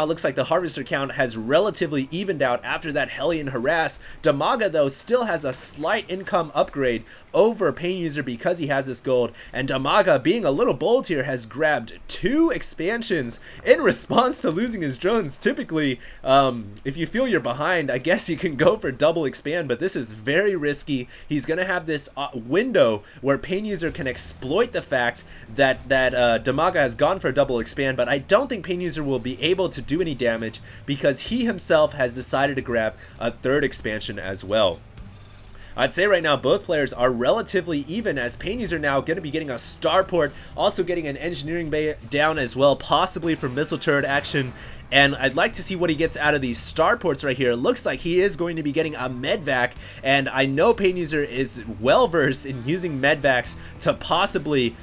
It looks like the harvester count has relatively evened out after that Hellion harass. Dimaga though still has a slight income upgrade over Painuser because he has this gold, and Dimaga, being a little bold here, has grabbed 2 expansions in response to losing his drones. Typically, if you feel you're behind, I guess you can go for double expand, but this is very risky. He's gonna have this window where Painuser can exploit the fact that Dimaga has gone for a double expand, but I don't think Painuser will be able to do any damage because he himself has decided to grab a 3rd expansion as well. I'd say right now both players are relatively even, as Painuser now going to be getting a starport, also getting an engineering bay down as well, possibly for missile turret action. And I'd like to see what he gets out of these starports right here. It looks like he is going to be getting a medvac, and I know Painuser is well versed in using medvacs to possibly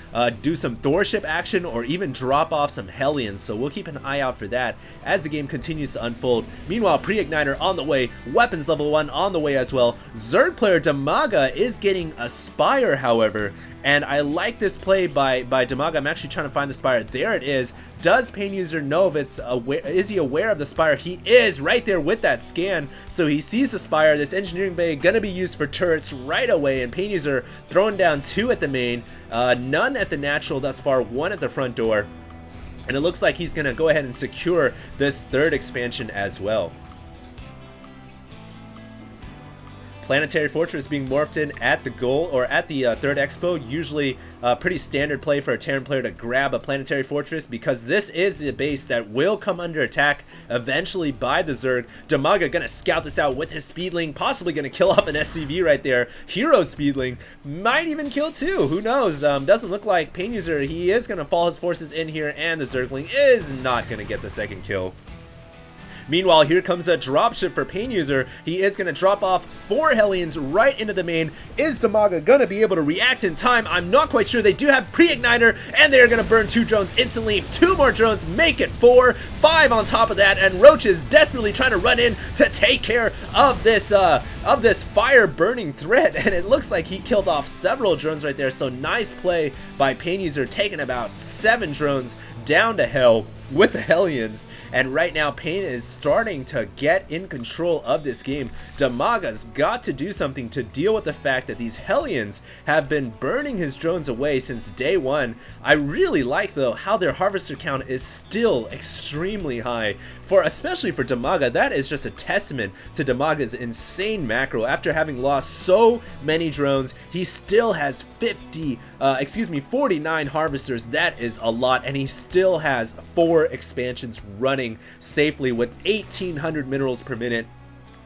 do some Thorship action or even drop off some Hellions, so we'll keep an eye out for that as the game continues to unfold. Meanwhile, pre-igniter on the way, weapons level 1 on the way as well. Zerg player Dimaga is getting a Spire, however, and I like this play by Dimaga. I'm actually trying to find the Spire. There it is. Does Painuser know if it's aware? Is he aware of the Spire? He is right there with that scan. So he sees the Spire. This engineering bay gonna be used for turrets right away, and Painuser throwing down 2 at the main, none at the natural thus far, 1 at the front door. And it looks like he's gonna go ahead and secure this 3rd expansion as well. Planetary Fortress being morphed in at the goal, or at the 3rd expo. Usually pretty standard play for a Terran player to grab a Planetary Fortress, because this is the base that will come under attack eventually by the Zerg. Dimaga gonna scout this out with his Speedling, possibly gonna kill off an SCV right there. Hero Speedling might even kill 2, who knows. Doesn't look like Painuser, he is gonna fall his forces in here, and the Zergling is not gonna get the 2nd kill. Meanwhile, here comes a dropship for Painuser. He is going to drop off 4 Hellions right into the main. Is Dimaga going to be able to react in time? I'm not quite sure. They do have pre-igniter, and they're going to burn 2 drones instantly. 2 more drones make it 4. 5 on top of that, and Roach is desperately trying to run in to take care of this fire burning threat, and it looks like he killed off several drones right there. So nice play by Painuser, taking about 7 drones down to hell with the Hellions. And right now Pain is starting to get in control of this game. Dimaga's got to do something to deal with the fact that these Hellions have been burning his drones away since day 1. I really like though how their harvester count is still extremely high, especially for Dimaga. That is just a testament to Dimaga's insane macro. After having lost so many drones, he still has 49 harvesters. That is a lot, and he still has 4 expansions running safely with 1800 minerals per minute.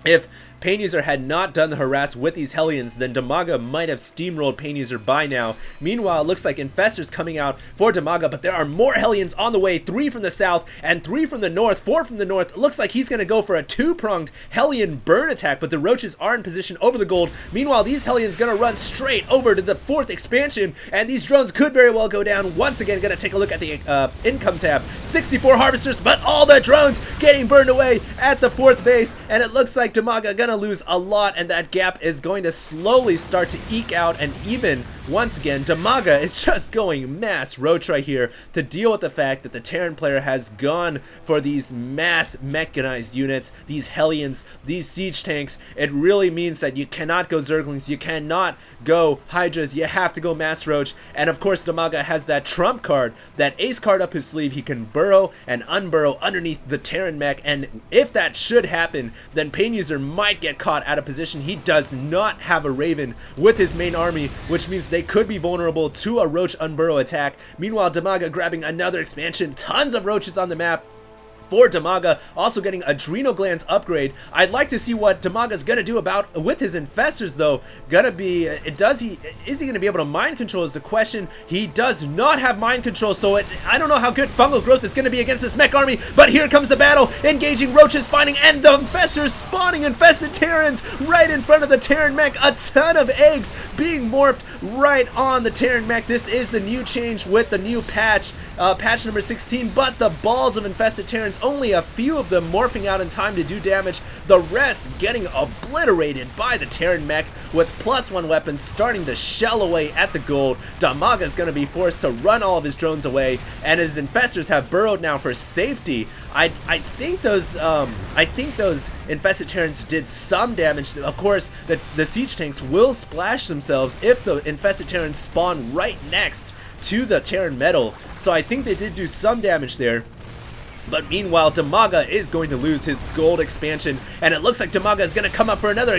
If Painuser had not done the harass with these Hellions, then Dimaga might have steamrolled Painuser by now. Meanwhile, it looks like Infestors coming out for Dimaga, but there are more Hellions on the way, 3 from the south and 3 from the north, 4 from the north. It looks like he's going to go for a 2-pronged Hellion burn attack, but the Roaches are in position over the gold. Meanwhile, these Hellions going to run straight over to the 4th expansion, and these drones could very well go down. Once again, going to take a look at the income tab. 64 harvesters, but all the drones getting burned away at the 4th base, and it looks like Dimaga gonna lose a lot, and that gap is going to slowly start to eke out and even once again. Dimaga is just going mass roach right here to deal with the fact that the Terran player has gone for these mass mechanized units, these Hellions, these siege tanks. It really means that you cannot go Zerglings, you cannot go Hydras, you have to go mass roach. And of course Dimaga has that trump card, that ace card up his sleeve. He can burrow and unburrow underneath the Terran mech, and if that should happen, then Painuser might get caught out of position. He does not have a Raven with his main army, which means they could be vulnerable to a Roach Unburrow attack. Meanwhile, Dimaga grabbing another expansion. Tons of Roaches on the map for Dimaga, also getting Adrenal Glands upgrade. I'd like to see what Dimaga's gonna do with his Infestors though. Is he gonna be able to mind control is the question. He does not have mind control, so I don't know how good Fungal Growth is gonna be against this mech army, but here comes the battle, engaging Roaches, finding, and the Infestors spawning infested Terrans right in front of the Terran mech. A ton of eggs being morphed right on the Terran mech. This is the new change with the new patch, patch number 16, but the balls of infested Terrans only a few of them morphing out in time to do damage, the rest getting obliterated by the Terran mech with +1 weapons starting to shell away at the gold. Dimaga is going to be forced to run all of his drones away, and his infestors have burrowed now for safety. I think those infested Terrans did some damage. Of course, the siege tanks will splash themselves if the infested Terrans spawn right next to the Terran metal, so I think they did do some damage there. But meanwhile, Dimaga is going to lose his gold expansion, and it looks like Dimaga is going to come up for another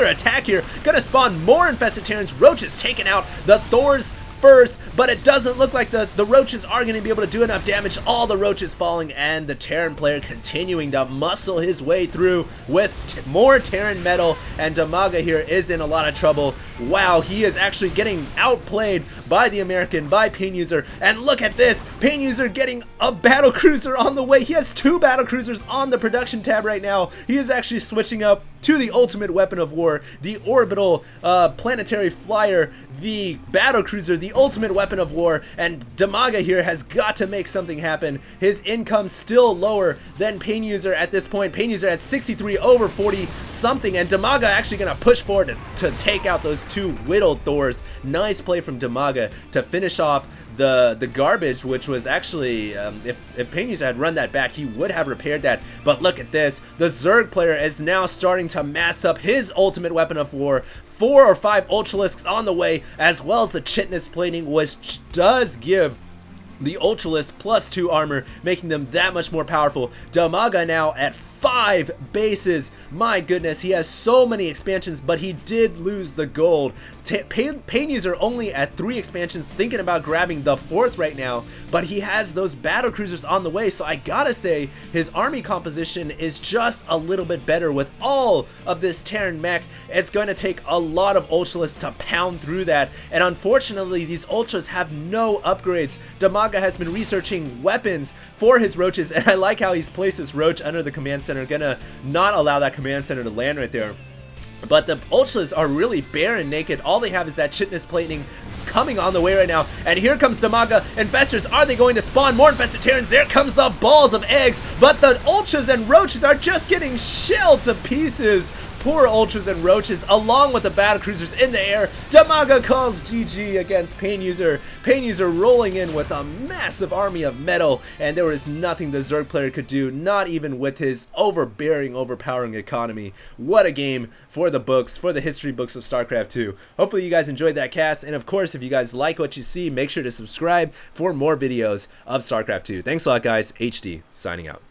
attack here. Going to spawn more infested Terrans. Roaches taking out the Thors first, but it doesn't look like the roaches are going to be able to do enough damage. All the roaches falling, and the Terran player continuing to muscle his way through with more Terran metal, and Dimaga here is in a lot of trouble. Wow, he is actually getting outplayed by the American, by Painuser, and look at this, Painuser getting a battle cruiser on the way. He has 2 battle cruisers on the production tab right now. He is actually switching up to the ultimate weapon of war, the orbital planetary flyer, the battle cruiser, the ultimate weapon of war, and Dimaga here has got to make something happen. His income still lower than Painuser at this point. Painuser at 63 over 40 something, and Dimaga actually going to push forward to take out those 2 whittled Thors. Nice play from Dimaga to finish off the garbage, which was actually, if Painuser had run that back, he would have repaired that. But look at this, the Zerg player is now starting to mass up his ultimate weapon of war. 4 or 5 Ultralisks on the way, as well as the Chitinous plating, which does give the Ultralisk +2 armor, making them that much more powerful. Dimaga now at 5 bases. My goodness, he has so many expansions, but he did lose the gold. Painuser only at 3 expansions, thinking about grabbing the 4th right now, but he has those battle cruisers on the way, so I gotta say his army composition is just a little bit better with all of this Terran mech. It's going to take a lot of Ultralisks to pound through that, and unfortunately these Ultras have no upgrades. Dimaga has been researching weapons for his roaches, and I like how he's placed this roach under the command center, gonna not allow that command center to land right there. But the Ultras are really bare and naked. All they have is that Chitinous plating coming on the way right now. And here comes Dimaga. Infestors, are they going to spawn more infested Terrans? There comes the balls of eggs. But the Ultras and Roaches are just getting shelled to pieces. Poor Ultras and Roaches, along with the battle cruisers in the air. Dimaga calls GG against Painuser. Painuser rolling in with a massive army of metal, and there was nothing the Zerg player could do, not even with his overbearing, overpowering economy. What a game for the books, for the history books of StarCraft 2. Hopefully you guys enjoyed that cast, and of course, if you guys like what you see, make sure to subscribe for more videos of StarCraft 2. Thanks a lot, guys. HD, signing out.